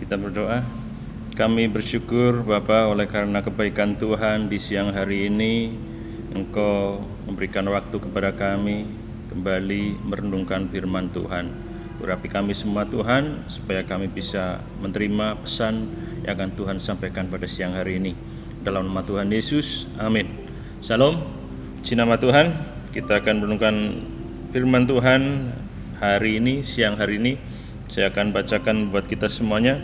Kita berdoa. Kami bersyukur Bapa oleh karena kebaikan Tuhan di siang hari ini Engkau memberikan waktu kepada kami kembali merenungkan firman Tuhan. Urapi kami semua Tuhan supaya kami bisa menerima pesan yang akan Tuhan sampaikan pada siang hari ini. Dalam nama Tuhan Yesus, amin. Salam, puji nama Tuhan. Kita akan merenungkan firman Tuhan hari ini, siang hari ini. Saya akan bacakan buat kita semuanya.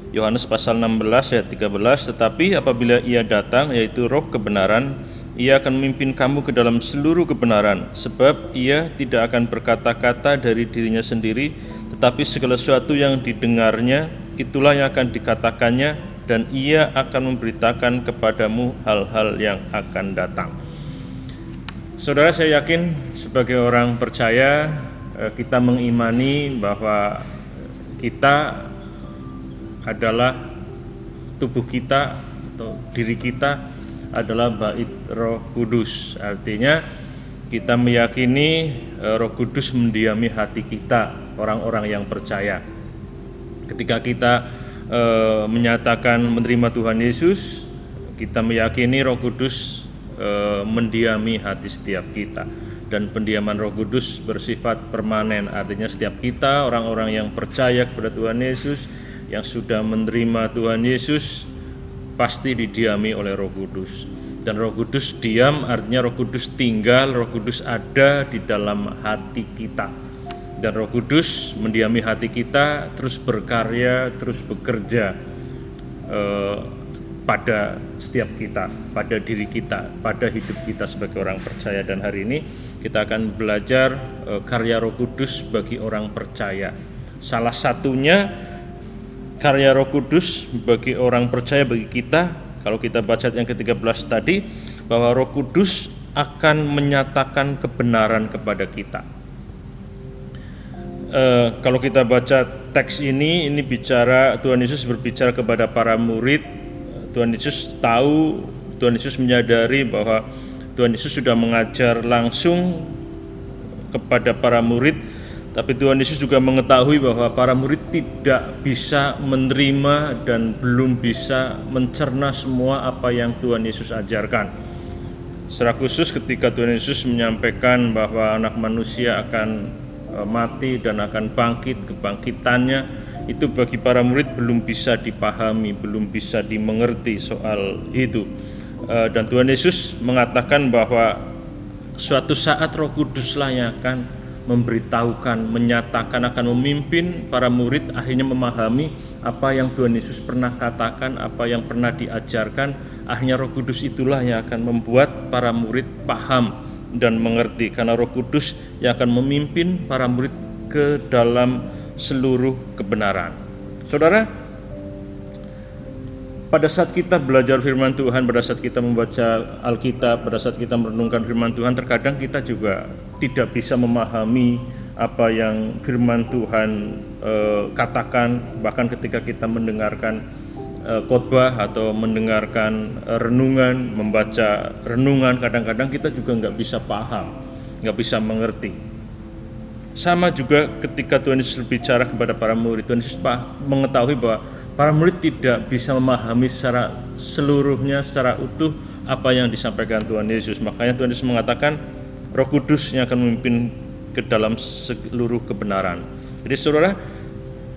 Yohanes pasal 16 ayat 13, tetapi apabila ia datang, yaitu roh kebenaran, ia akan memimpin kamu ke dalam seluruh kebenaran, sebab ia tidak akan berkata-kata dari dirinya sendiri, tetapi segala sesuatu yang didengarnya, itulah yang akan dikatakannya, dan ia akan memberitakan kepadamu hal-hal yang akan datang. Saudara, saya yakin sebagai orang percaya, kita mengimani bahwa kita adalah tubuh kita atau diri kita adalah bait Roh Kudus. Artinya kita meyakini Roh Kudus mendiami hati kita, orang-orang yang percaya. Ketika kita menyatakan menerima Tuhan Yesus, kita meyakini Roh Kudus mendiami hati setiap kita. Dan pendiaman Roh Kudus bersifat permanen, artinya setiap kita, orang-orang yang percaya kepada Tuhan Yesus, yang sudah menerima Tuhan Yesus, pasti didiami oleh Roh Kudus. Dan Roh Kudus diam, artinya Roh Kudus tinggal, Roh Kudus ada di dalam hati kita. Dan Roh Kudus mendiami hati kita, terus berkarya, terus bekerja pada setiap kita, pada diri kita, pada hidup kita sebagai orang percaya. Dan hari ini kita akan belajar karya Roh Kudus bagi orang percaya. Salah satunya karya Roh Kudus bagi orang percaya, bagi kita, kalau kita baca yang ke-13 tadi, bahwa Roh Kudus akan menyatakan kebenaran kepada kita. Kalau kita baca teks ini bicara, Tuhan Yesus berbicara kepada para murid. Tuhan Yesus tahu, Tuhan Yesus menyadari bahwa Tuhan Yesus sudah mengajar langsung kepada para murid, tapi Tuhan Yesus juga mengetahui bahwa para murid tidak bisa menerima dan belum bisa mencerna semua apa yang Tuhan Yesus ajarkan. Secara khusus ketika Tuhan Yesus menyampaikan bahwa anak manusia akan mati dan akan bangkit, kebangkitannya itu bagi para murid belum bisa dipahami, belum bisa dimengerti soal itu. Dan Tuhan Yesus mengatakan bahwa suatu saat Roh Kuduslah yang akan memberitahukan, menyatakan, akan memimpin para murid akhirnya memahami apa yang Tuhan Yesus pernah katakan, apa yang pernah diajarkan. Akhirnya Roh Kudus itulah yang akan membuat para murid paham dan mengerti, karena Roh Kudus yang akan memimpin para murid ke dalam seluruh kebenaran. Saudara, pada saat kita belajar firman Tuhan, pada saat kita membaca Alkitab, pada saat kita merenungkan firman Tuhan, terkadang kita juga tidak bisa memahami apa yang firman Tuhan katakan. Bahkan ketika kita mendengarkan khotbah atau mendengarkan renungan, membaca renungan, kadang-kadang kita juga nggak bisa paham, nggak bisa mengerti. Sama juga ketika Tuhan Yesus berbicara kepada para murid, Tuhan Yesus mengetahui bahwa para murid tidak bisa memahami secara seluruhnya, secara utuh apa yang disampaikan Tuhan Yesus. Makanya Tuhan Yesus mengatakan Roh Kudus yang akan memimpin ke dalam seluruh kebenaran. Jadi saudara,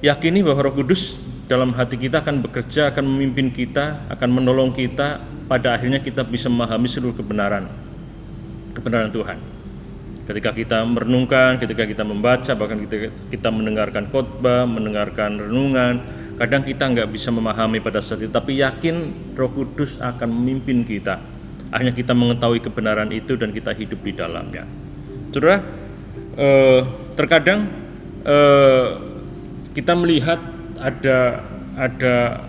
yakini bahwa Roh Kudus dalam hati kita akan bekerja, akan memimpin kita, akan menolong kita, pada akhirnya kita bisa memahami seluruh kebenaran Tuhan. Ketika kita merenungkan, ketika kita membaca, bahkan kita mendengarkan khotbah, mendengarkan renungan, kadang kita nggak bisa memahami pada saat itu, tapi yakin Roh Kudus akan memimpin kita. Akhirnya kita mengetahui kebenaran itu dan kita hidup di dalamnya. Saudara, terkadang kita melihat ada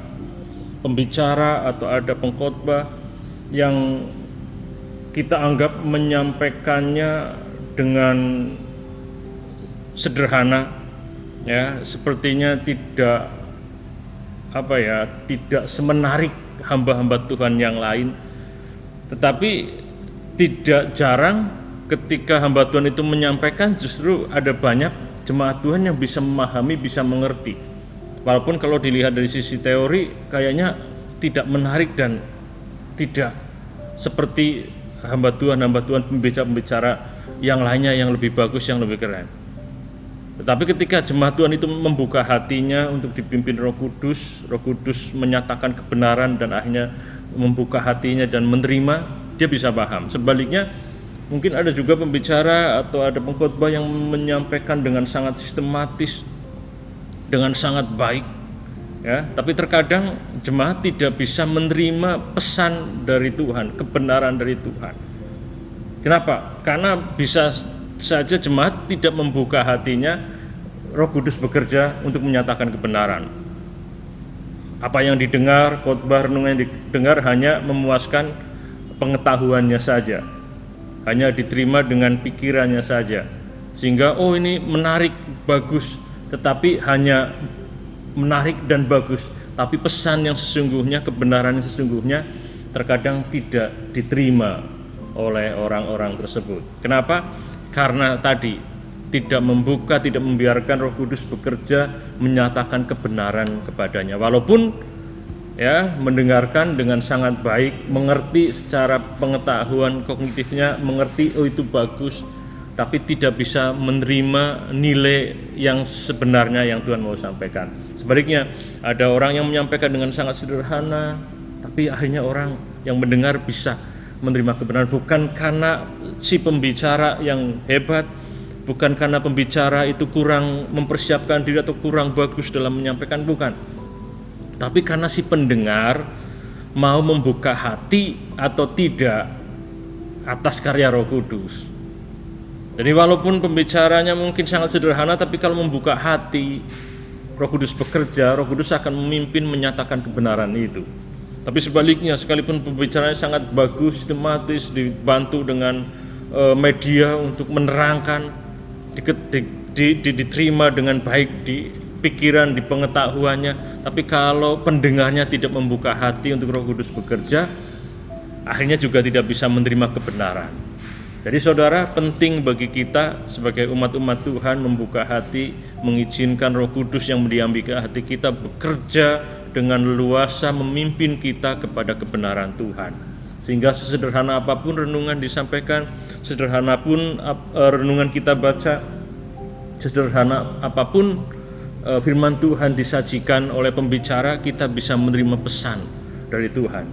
pembicara atau ada pengkhotbah yang kita anggap menyampaikannya dengan sederhana, ya, sepertinya tidak semenarik hamba-hamba Tuhan yang lain. Tetapi tidak jarang ketika hamba Tuhan itu menyampaikan, justru ada banyak jemaat Tuhan yang bisa memahami, bisa mengerti. Walaupun kalau dilihat dari sisi teori kayaknya tidak menarik dan tidak seperti hamba Tuhan pembicara-pembicara yang lainnya yang lebih bagus, yang lebih keren. Tetapi ketika jemaat Tuhan itu membuka hatinya untuk dipimpin Roh Kudus menyatakan kebenaran dan akhirnya membuka hatinya dan menerima, dia bisa paham. Sebaliknya, mungkin ada juga pembicara atau ada pengkhotbah yang menyampaikan dengan sangat sistematis, dengan sangat baik, ya. Tapi terkadang jemaat tidak bisa menerima pesan dari Tuhan, kebenaran dari Tuhan. Kenapa? Karena bisa saja jemaat tidak membuka hatinya, Roh Kudus bekerja untuk menyatakan kebenaran. Apa yang didengar, khotbah renungan yang didengar hanya memuaskan pengetahuannya saja, hanya diterima dengan pikirannya saja, sehingga oh ini menarik, bagus, tetapi hanya menarik dan bagus, tapi pesan yang sesungguhnya, kebenaran yang sesungguhnya terkadang tidak diterima oleh orang-orang tersebut. Kenapa? Karena tadi tidak membuka, tidak membiarkan Roh Kudus bekerja menyatakan kebenaran kepadanya. Walaupun ya mendengarkan dengan sangat baik, mengerti secara pengetahuan kognitifnya, mengerti oh itu bagus, tapi tidak bisa menerima nilai yang sebenarnya yang Tuhan mau sampaikan. Sebaliknya, ada orang yang menyampaikan dengan sangat sederhana, tapi akhirnya orang yang mendengar bisa menerima kebenaran, bukan karena si pembicara yang hebat, bukan karena pembicara itu kurang mempersiapkan diri atau kurang bagus dalam menyampaikan, bukan. Tapi karena si pendengar mau membuka hati atau tidak atas karya Roh Kudus. Jadi walaupun pembicaranya mungkin sangat sederhana, tapi kalau membuka hati, Roh Kudus bekerja, Roh Kudus akan memimpin menyatakan kebenaran itu. Tapi sebaliknya, sekalipun pembicaranya sangat bagus, sistematis, dibantu dengan media untuk menerangkan, diterima dengan baik di pikiran, di pengetahuannya, tapi kalau pendengarnya tidak membuka hati untuk Roh Kudus bekerja, akhirnya juga tidak bisa menerima kebenaran. Jadi saudara, penting bagi kita sebagai umat-umat Tuhan membuka hati, mengizinkan Roh Kudus yang mendiami ke hati kita bekerja dengan leluasa memimpin kita kepada kebenaran Tuhan. Sehingga sesederhana apapun renungan disampaikan, sederhana pun renungan kita baca, sederhana apapun firman Tuhan disajikan oleh pembicara, kita bisa menerima pesan dari Tuhan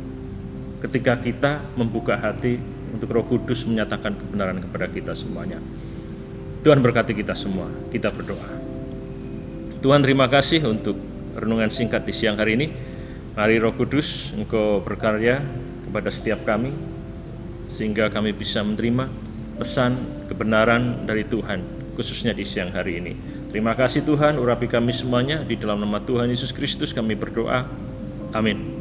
ketika kita membuka hati untuk Roh Kudus menyatakan kebenaran kepada kita semuanya. Tuhan berkati kita semua. Kita berdoa. Tuhan, terima kasih untuk renungan singkat di siang hari ini. Mari Roh Kudus, Engkau berkarya kepada setiap kami, sehingga kami bisa menerima pesan kebenaran dari Tuhan, khususnya di siang hari ini. Terima kasih Tuhan, urapi kami semuanya, di dalam nama Tuhan Yesus Kristus kami berdoa. Amin.